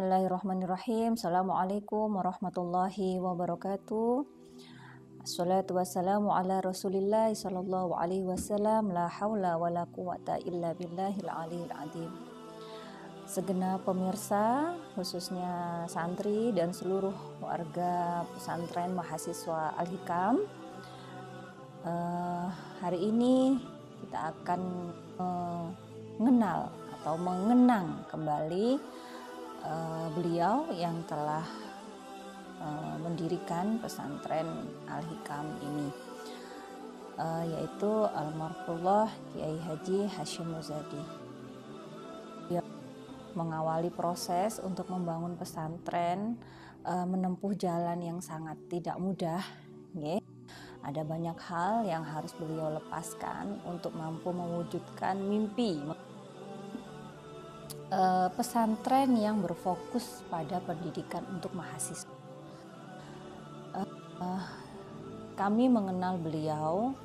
Bismillahirrahmanirrahim. Assalamualaikum warahmatullahi wabarakatuh. Assalatu wassalamu ala Rasulillah sallallahu alaihi wasallam. La haula wala quwata illa billahil aliyil azim. Segenap pemirsa, khususnya santri dan seluruh warga pesantren mahasiswa Al-Hikam, hari ini kita akan mengenal atau mengenang kembali beliau yang telah mendirikan pesantren Al-Hikam ini, yaitu Almarhumullah Kiai Haji Hashim Muzadi. Dia mengawali proses untuk membangun pesantren, menempuh jalan yang sangat tidak mudah. Ada banyak hal yang harus beliau lepaskan untuk mampu mewujudkan mimpi pesantren yang berfokus pada pendidikan untuk mahasiswa. Kami mengenal beliau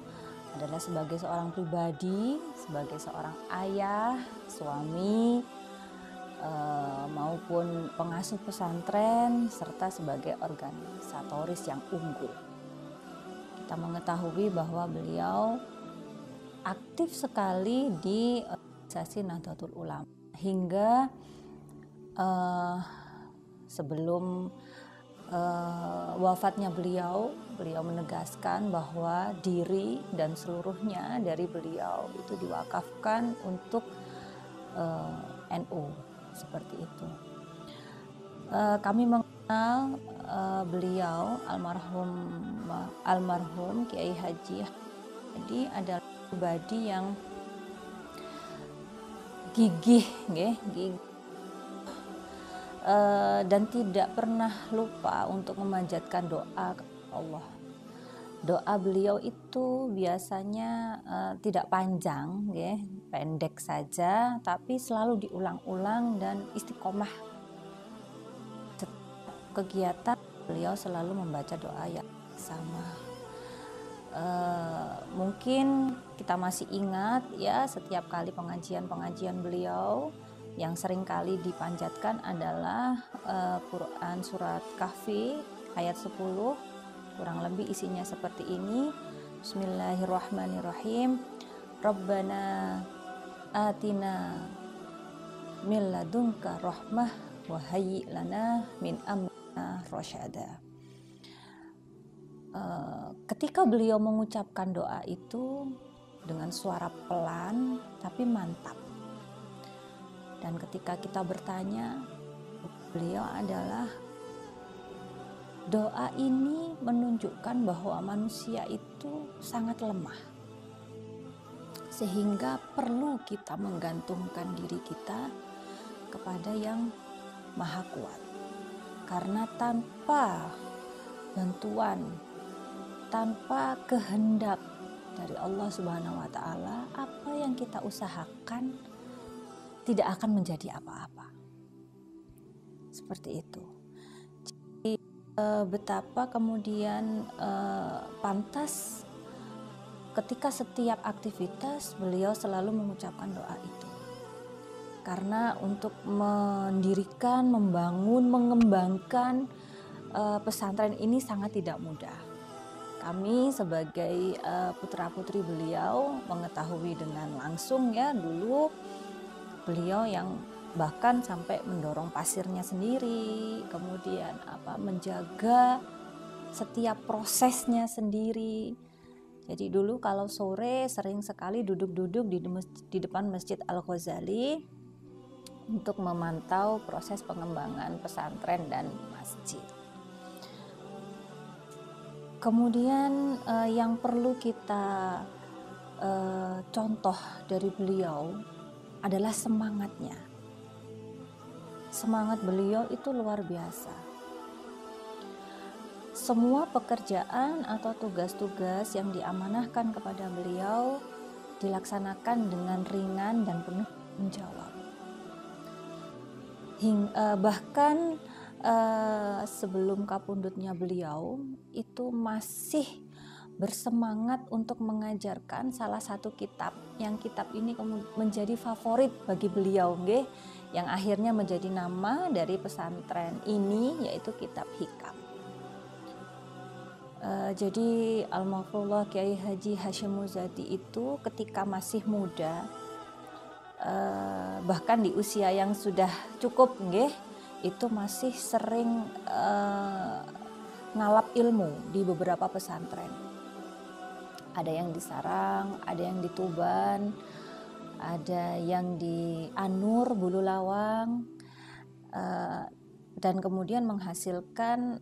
adalah sebagai seorang pribadi, sebagai seorang ayah, suami, maupun pengasuh pesantren, serta sebagai organisatoris yang unggul. Kita mengetahui bahwa beliau aktif sekali di organisasi Nahdlatul Ulama. Hingga sebelum wafatnya beliau menegaskan bahwa diri dan seluruhnya dari beliau itu diwakafkan untuk NU, seperti itu. Kami mengenal beliau almarhum Kiai Haji adalah pribadi yang gigih dan tidak pernah lupa untuk memanjatkan doa kepada Allah. Doa beliau itu biasanya tidak panjang, pendek saja, tapi selalu diulang-ulang dan istiqomah. Setiap kegiatan beliau selalu membaca doa yang sama. Mungkin kita masih ingat ya, setiap kali pengajian beliau yang sering kali dipanjatkan adalah Quran surat Kahfi ayat 10, kurang lebih isinya seperti ini. Bismillahirrahmanirrahim. Rabbana atina min ladunka rahmah wa hayyi lana min amrina rasyada. Ketika beliau mengucapkan doa itu dengan suara pelan tapi mantap, dan ketika kita bertanya, beliau adalah doa ini menunjukkan bahwa manusia itu sangat lemah, sehingga perlu kita menggantungkan diri kita kepada yang maha kuat, karena tanpa bantuan, tanpa kehendak dari Allah Subhanahu wa Ta'ala, apa yang kita usahakan tidak akan menjadi apa-apa. Seperti itu. Jadi betapa kemudian pantas ketika setiap aktivitas beliau selalu mengucapkan doa itu. Karena untuk mendirikan, membangun, mengembangkan pesantren ini sangat tidak mudah. Kami sebagai putra-putri beliau mengetahui dengan langsung ya, dulu beliau yang bahkan sampai mendorong pasirnya sendiri, kemudian menjaga setiap prosesnya sendiri. Jadi dulu kalau sore sering sekali duduk-duduk di depan Masjid Al-Ghazali untuk memantau proses pengembangan pesantren dan masjid. Kemudian yang perlu kita contoh dari beliau adalah semangatnya. Semangat beliau itu luar biasa. Semua pekerjaan atau tugas-tugas yang diamanahkan kepada beliau dilaksanakan dengan ringan dan penuh tanggung jawab. Bahkan sebelum kapundutnya beliau itu masih bersemangat untuk mengajarkan salah satu kitab, yang kitab ini menjadi favorit bagi beliau, yang akhirnya menjadi nama dari pesantren ini, yaitu Kitab Hikam. Jadi Almarhumullah Kiai Haji Hashim Muzadi itu ketika masih muda, bahkan di usia yang sudah cukup nggih, itu masih sering ngalap ilmu di beberapa pesantren. Ada yang di Sarang, ada yang di Tuban, ada yang di Anur, Bulu Lawang, dan kemudian menghasilkan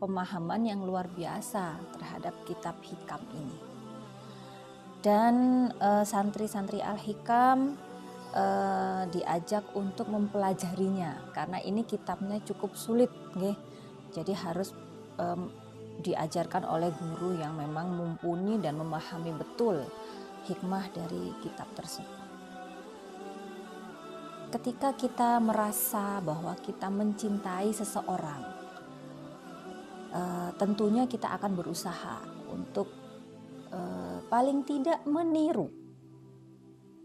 pemahaman yang luar biasa terhadap Kitab Hikam ini. Dan santri-santri Al-Hikam diajak untuk mempelajarinya karena ini kitabnya cukup sulit, nggih. Jadi harus diajarkan oleh guru yang memang mumpuni dan memahami betul hikmah dari kitab tersebut. Ketika kita merasa bahwa kita mencintai seseorang, tentunya kita akan berusaha untuk paling tidak meniru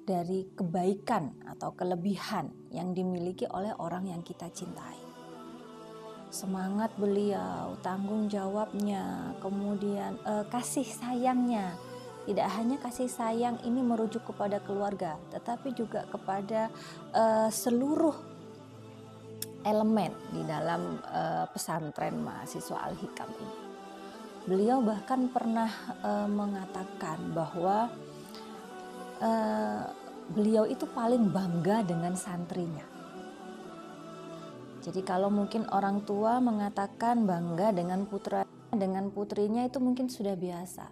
dari kebaikan atau kelebihan yang dimiliki oleh orang yang kita cintai. Semangat beliau, tanggung jawabnya, kemudian kasih sayangnya. Tidak hanya kasih sayang ini merujuk kepada keluarga, tetapi juga kepada seluruh elemen di dalam pesantren mahasiswa Al-Hikam ini. Beliau bahkan pernah mengatakan bahwa beliau itu paling bangga dengan santrinya. Jadi kalau mungkin orang tua mengatakan bangga dengan putra, dengan putrinya itu mungkin sudah biasa.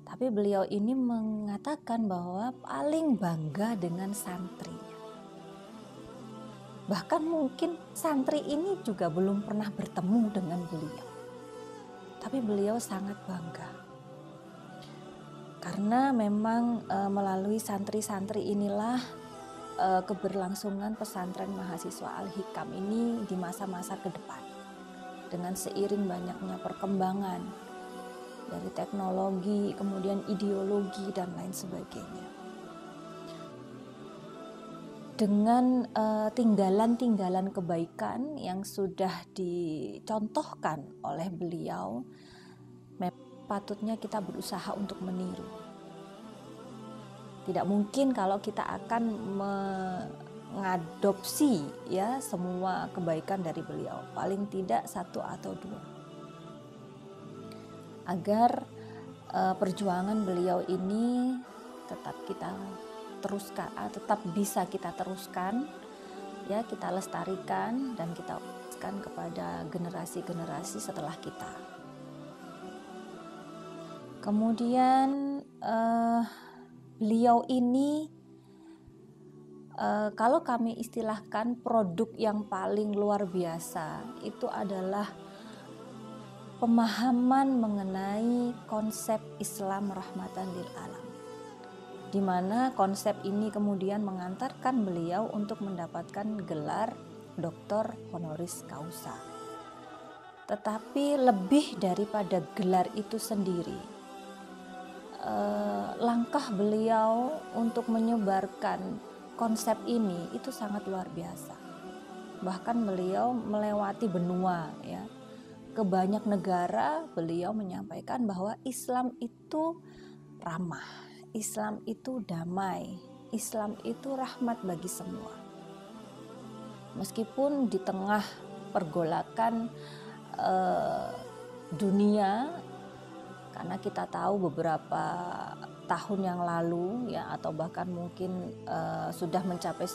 Tapi beliau ini mengatakan bahwa paling bangga dengan santrinya. Bahkan mungkin santri ini juga belum pernah bertemu dengan beliau. Tapi beliau sangat bangga. Karena memang melalui santri-santri inilah keberlangsungan pesantren mahasiswa Al-Hikam ini di masa-masa ke depan. Dengan seiring banyaknya perkembangan dari teknologi, kemudian ideologi dan lain sebagainya. Dengan tinggalan-tinggalan kebaikan yang sudah dicontohkan oleh beliau, patutnya kita berusaha untuk meniru. Tidak mungkin kalau kita akan mengadopsi ya semua kebaikan dari beliau, paling tidak satu atau dua. Agar perjuangan beliau ini tetap kita teruskan, tetap bisa kita teruskan, ya kita lestarikan dan kita teruskan kepada generasi-generasi setelah kita. Kemudian beliau ini kalau kami istilahkan produk yang paling luar biasa itu adalah pemahaman mengenai konsep Islam rahmatan lil alam, di mana konsep ini kemudian mengantarkan beliau untuk mendapatkan gelar Doktor Honoris Causa. Tetapi lebih daripada gelar itu sendiri, langkah beliau untuk menyebarkan konsep ini itu sangat luar biasa. Bahkan beliau melewati benua, ya, ke banyak negara. Beliau menyampaikan bahwa Islam itu ramah, Islam itu damai, Islam itu rahmat bagi semua. Meskipun di tengah pergolakan dunia, karena kita tahu beberapa tahun yang lalu ya, atau bahkan mungkin sudah mencapai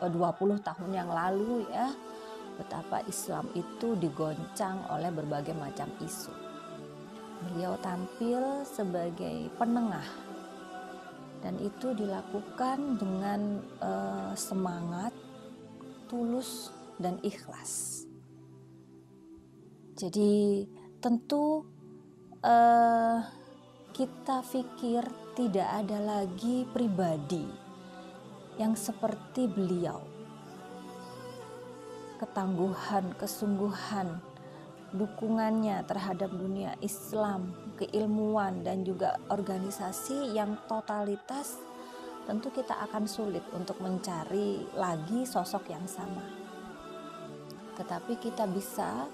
20 tahun yang lalu ya, betapa Islam itu digoncang oleh berbagai macam isu. Beliau tampil sebagai penengah dan itu dilakukan dengan semangat, tulus dan ikhlas. Jadi tentu kita pikir tidak ada lagi pribadi yang seperti beliau. Ketangguhan, kesungguhan, dukungannya terhadap dunia Islam, keilmuan dan juga organisasi yang totalitas tentu kita akan sulit untuk mencari lagi sosok yang sama. Tetapi kita bisa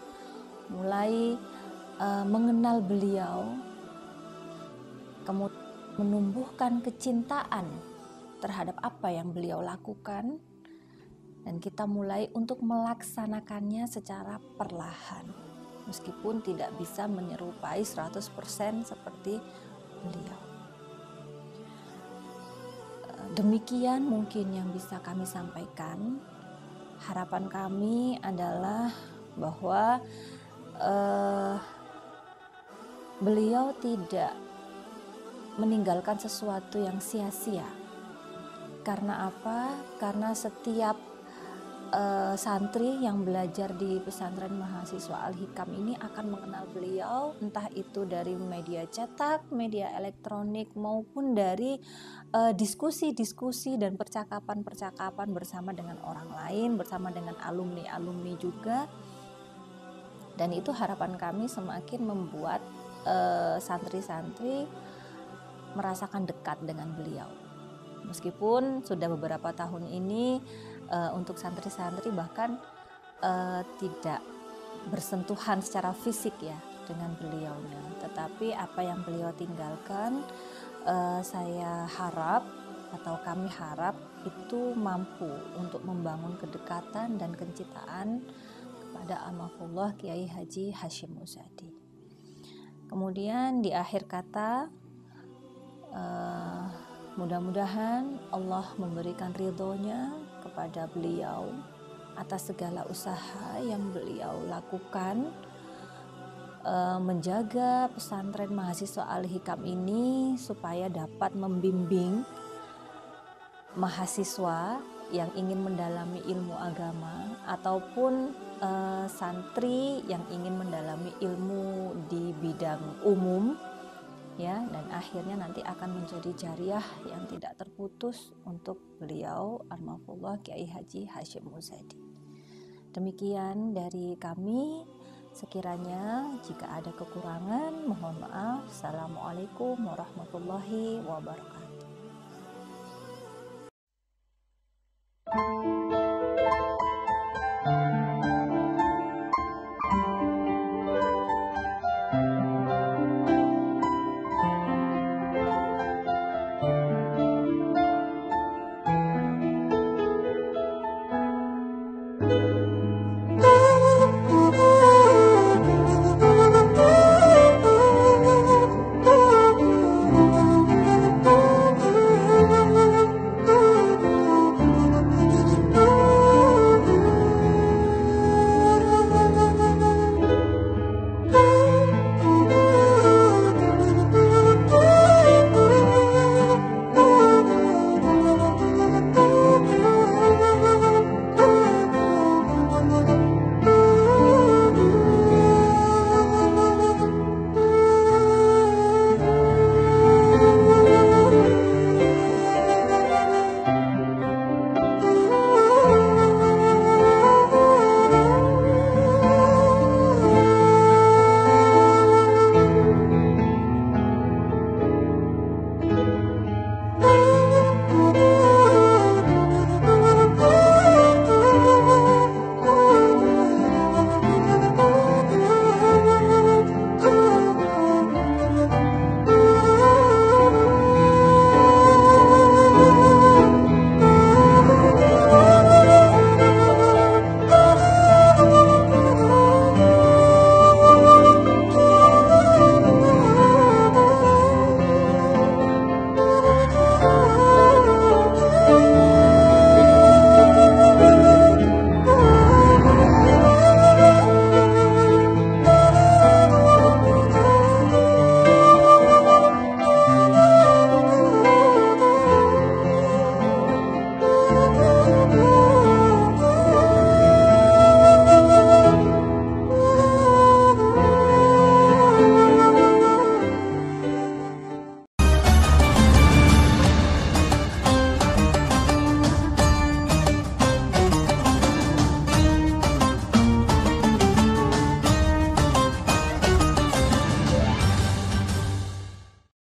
mulai mengenal beliau, kemudian menumbuhkan kecintaan terhadap apa yang beliau lakukan, dan kita mulai untuk melaksanakannya secara perlahan, meskipun tidak bisa menyerupai 100% seperti beliau. Demikian mungkin yang bisa kami sampaikan. Harapan kami adalah bahwa beliau tidak meninggalkan sesuatu yang sia-sia. Karena apa? Karena setiap santri yang belajar di pesantren mahasiswa Al-Hikam ini akan mengenal beliau, entah itu dari media cetak, media elektronik, maupun dari diskusi-diskusi dan percakapan-percakapan bersama dengan orang lain, bersama dengan alumni-alumni juga. Dan itu harapan kami semakin membuat santri-santri merasakan dekat dengan beliau. Meskipun sudah beberapa tahun ini untuk santri-santri bahkan tidak bersentuhan secara fisik ya dengan beliaunya, tetapi apa yang beliau tinggalkan, saya harap atau kami harap itu mampu untuk membangun kedekatan dan kecintaan kepada almarhum Kiai Haji Hasyim Muzadi. Kemudian di akhir kata, mudah-mudahan Allah memberikan ridhonya kepada beliau atas segala usaha yang beliau lakukan menjaga pesantren mahasiswa Al-Hikam ini supaya dapat membimbing mahasiswa yang ingin mendalami ilmu agama ataupun santri yang ingin mendalami ilmu di bidang umum, ya, dan akhirnya nanti akan menjadi jariah yang tidak terputus untuk beliau almarhum Kiai Haji Hasyim Muzadi. Demikian dari kami. Sekiranya jika ada kekurangan, mohon maaf. Assalamualaikum warahmatullahi wabarakatuh.